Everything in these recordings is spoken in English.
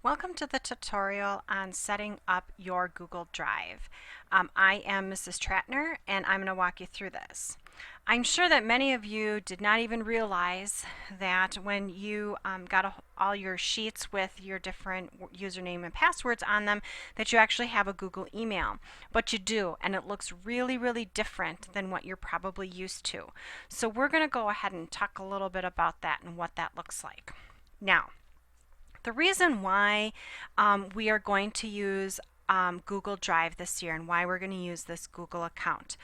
Welcome to the tutorial on setting up your Google Drive. I am Mrs. Tratner and I'm going to walk you through this. I'm sure that many of you did not even realize that when you got all your sheets with your different username and passwords on them that you actually have a Google email. But you do, and it looks really different than what you're probably used to. So we're going to go ahead and talk a little bit about that and what that looks like. Now, the reason why we are going to use Google Drive this year and why we're going to use this Google account.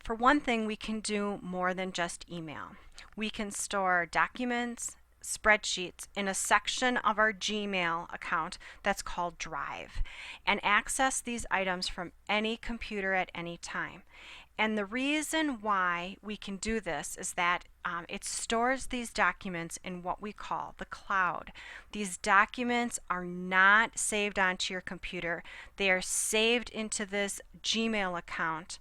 For one thing, we can do more than just email. We can store documents, spreadsheets in a section of our Gmail account that's called Drive and access these items from any computer at any time. And the reason why we can do this is that it stores these documents in what we call the cloud. These documents are not saved onto your computer. They are saved into this Gmail account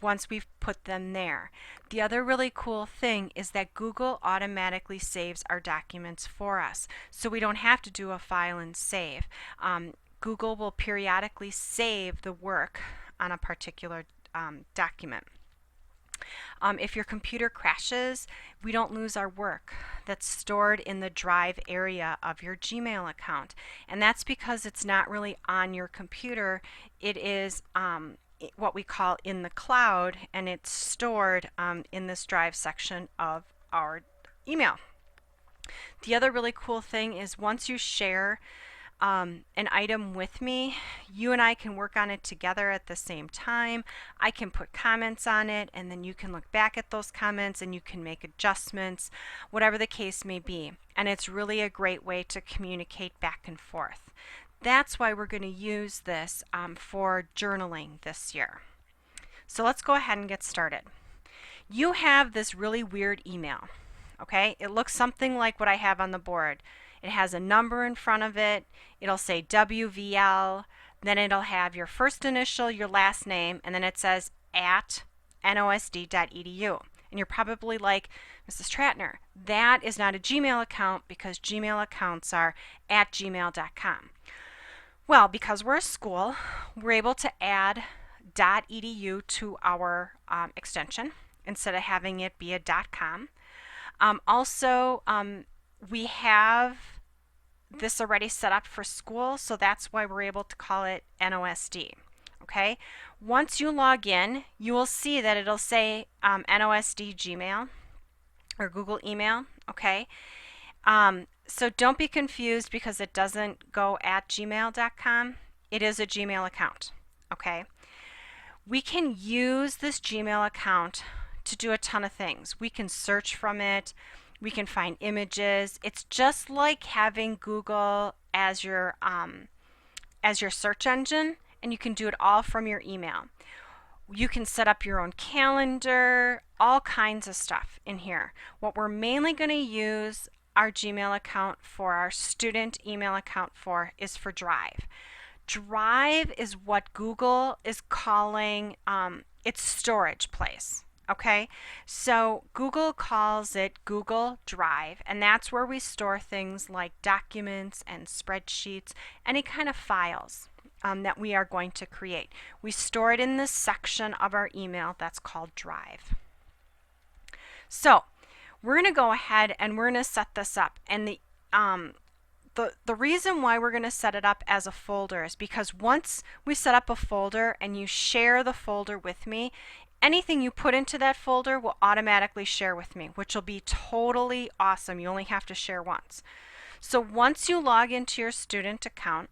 once we've put them there. The other really cool thing is that Google automatically saves our documents for us, so we don't have to do a file and save. Google will periodically save the work on a particular document. If your computer crashes, we don't lose our work that's stored in the Drive area of your Gmail account. And that's because it's not really on your computer. It is what we call in the cloud, and it's stored in this Drive section of our email. The other really cool thing is once you share an item with me, you and I can work on it together at the same time. I can put comments on it, and then you can look back at those comments and you can make adjustments, whatever the case may be. And it's really a great way to communicate back and forth. That's why we're going to use this for journaling this year. So let's go ahead and get started. You have this really weird email. Okay, it looks something like what I have on the board. It has a number in front of it. It'll say WVL, then it'll have your first initial, your last name, and then it says at nosd.edu. And you're probably like, Mrs. Tratner, that is not a Gmail account because Gmail accounts are at gmail.com. Well, because we're a school, we're able to add .edu to our extension instead of having it be a .com. We have this already set up for school, so that's why we're able to call it NOSD. Okay. Once you log in, you will see that it'll say NOSD Gmail or Google email. Okay. So don't be confused because it doesn't go at gmail.com. It is a Gmail account. Okay. We can use this Gmail account to do a ton of things. We can search from it. We can find images. It's just like having Google as your search engine, and you can do it all from your email. You can set up your own calendar, all kinds of stuff in here. What we're mainly going to use our Gmail account for, our student email account for, is for Drive. Drive is what Google is calling its storage place. Okay, so Google calls it Google Drive, and that's where we store things like documents and spreadsheets, any kind of files that we are going to create. We store it in this section of our email that's called Drive. So we're going to go ahead and we're going to set this up, and the reason why we're going to set it up as a folder is because once we set up a folder and you share the folder with me, anything you put into that folder will automatically share with me, which will be totally awesome. You only have to share once. So once you log into your student account,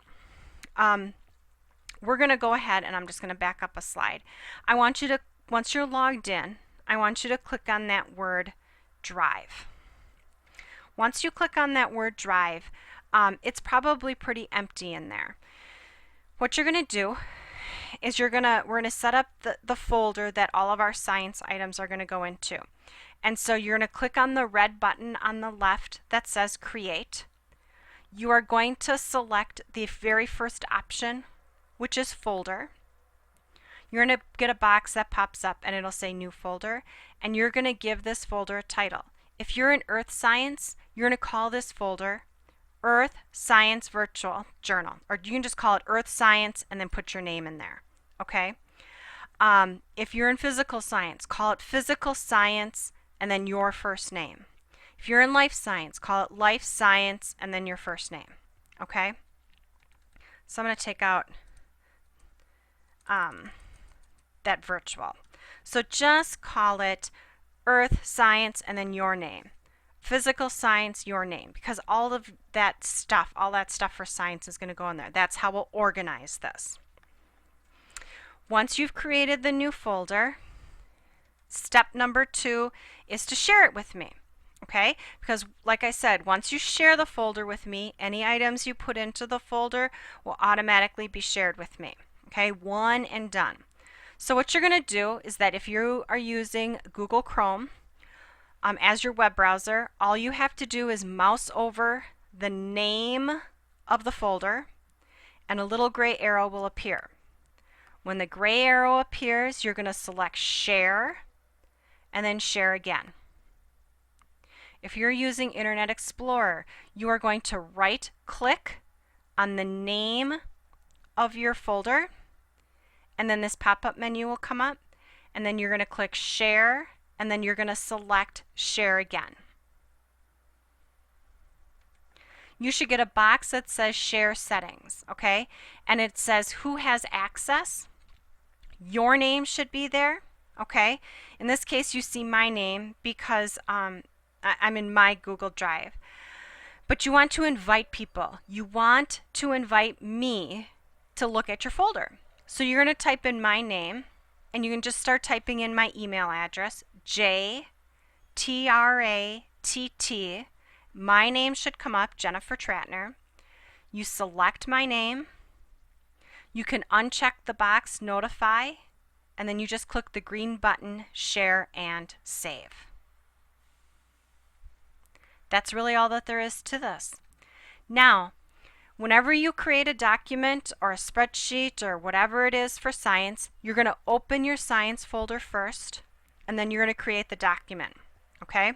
we're going to go ahead, and I'm just going to back up a slide. I want you to, once you're logged in, I want you to click on that word Drive. Once you click on that word Drive, it's probably pretty empty in there. What you're going to do is we're going to set up the folder that all of our science items are going to go into. And so you're going to click on the red button on the left that says Create. You are going to select the very first option, which is Folder. You're going to get a box that pops up and it'll say New Folder, and you're going to give this folder a title. If you're in Earth Science, you're going to call this folder Earth Science Virtual Journal, or you can just call it Earth Science and then put your name in there, okay? If you're in physical science, call it Physical Science and then your first name. If you're in life science, call it Life Science and then your first name, okay? So I'm going to take out that virtual. So just call it Earth Science and then your name. Physical Science, your name, because all that stuff for science is going to go in there. That's how we'll organize this. Once you've created the new folder, step number 2 is to share it with me, okay? Because like I said, once you share the folder with me, any items you put into the folder will automatically be shared with me, okay? One and done. So what you're going to do is that if you are using Google Chrome as your web browser, all you have to do is mouse over the name of the folder and a little gray arrow will appear. When the gray arrow appears, you're going to select Share and then Share again. If you're using Internet Explorer, you are going to right-click on the name of your folder, and then this pop-up menu will come up, and then you're going to click Share, and then you're going to select Share again. You should get a box that says Share Settings, okay? And it says who has access. Your name should be there, okay? In this case, you see my name because I'm in my Google Drive. But you want to invite people. You want to invite me to look at your folder. So you're going to type in my name, and you can just start typing in my email address, JTRATT. My name should come up, Jennifer Trattner. You select my name. You can uncheck the box Notify, and then you just click the green button Share and Save. That's really all that there is to this. Now, whenever you create a document or a spreadsheet or whatever it is for science, you're going to open your science folder first, and then you're going to create the document, okay?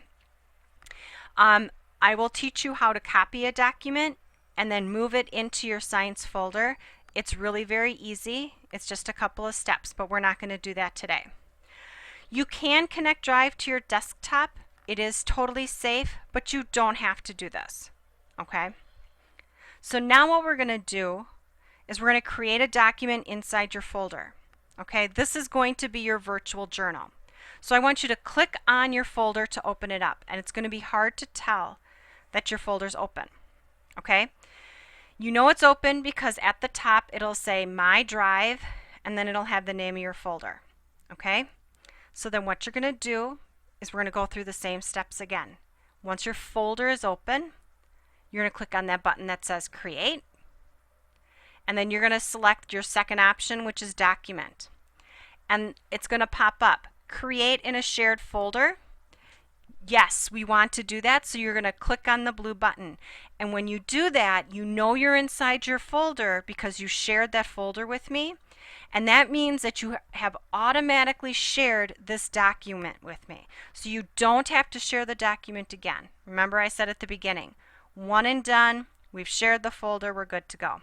I will teach you how to copy a document and then move it into your science folder. It's really very easy. It's just a couple of steps, but we're not going to do that today. You can connect Drive to your desktop. It is totally safe, but you don't have to do this, okay? So now what we're going to do is we're going to create a document inside your folder, okay? This is going to be your virtual journal. So I want you to click on your folder to open it up, and it's going to be hard to tell that your folder's open, okay? You know it's open because at the top it'll say My Drive, and then it'll have the name of your folder, okay? So then what you're going to do is we're going to go through the same steps again. Once your folder is open, you're going to click on that button that says Create, and then you're going to select your second option, which is Document. And it's going to pop up, Create in a shared folder. Yes, we want to do that, so you're going to click on the blue button. And when you do that, you know you're inside your folder because you shared that folder with me. And that means that you have automatically shared this document with me. So you don't have to share the document again. Remember I said at the beginning, one and done, we've shared the folder, we're good to go.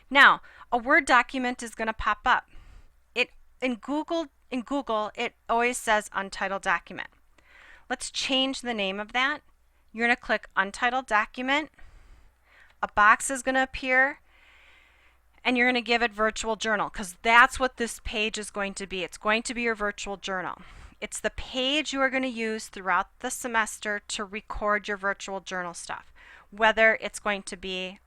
Now, a Word document is going to pop up. In Google, it always says Untitled Document. Let's change the name of that. You're going to click Untitled Document. A box is going to appear, and you're going to give it Virtual Journal because that's what this page is going to be. It's going to be your virtual journal. It's the page you are going to use throughout the semester to record your virtual journal stuff. Whether it's going to be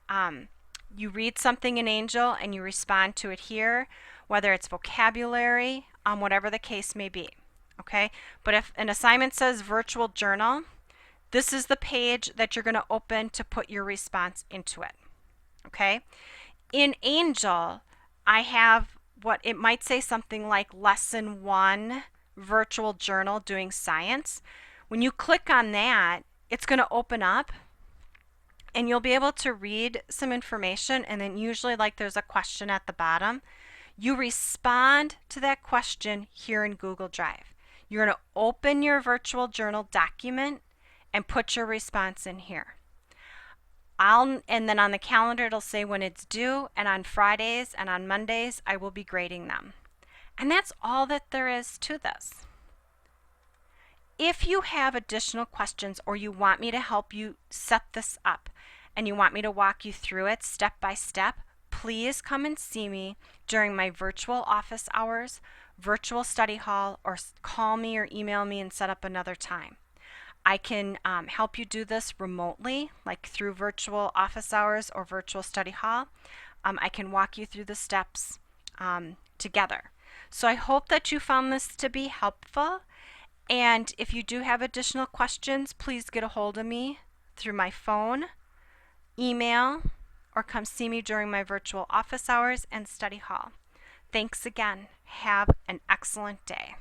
you read something in Angel and you respond to it here, whether it's vocabulary, whatever the case may be. Okay, but if an assignment says virtual journal, this is the page that you're going to open to put your response into it. Okay, in Angel, I have what it might say something like Lesson 1 Virtual Journal Doing Science. When you click on that, it's going to open up and you'll be able to read some information, and then usually like there's a question at the bottom. You respond to that question here in Google Drive. You're going to open your virtual journal document and put your response in here. And then on the calendar it'll say when it's due, and on Fridays and on Mondays I will be grading them. And that's all that there is to this. If you have additional questions or you want me to help you set this up and you want me to walk you through it step by step, please come and see me during my virtual office hours, virtual study hall, or call me or email me and set up another time. I can help you do this remotely, like through virtual office hours or virtual study hall. I can walk you through the steps together. So I hope that you found this to be helpful. And if you do have additional questions, please get a hold of me through my phone, email, or come see me during my virtual office hours and study hall. Thanks again. Have an excellent day.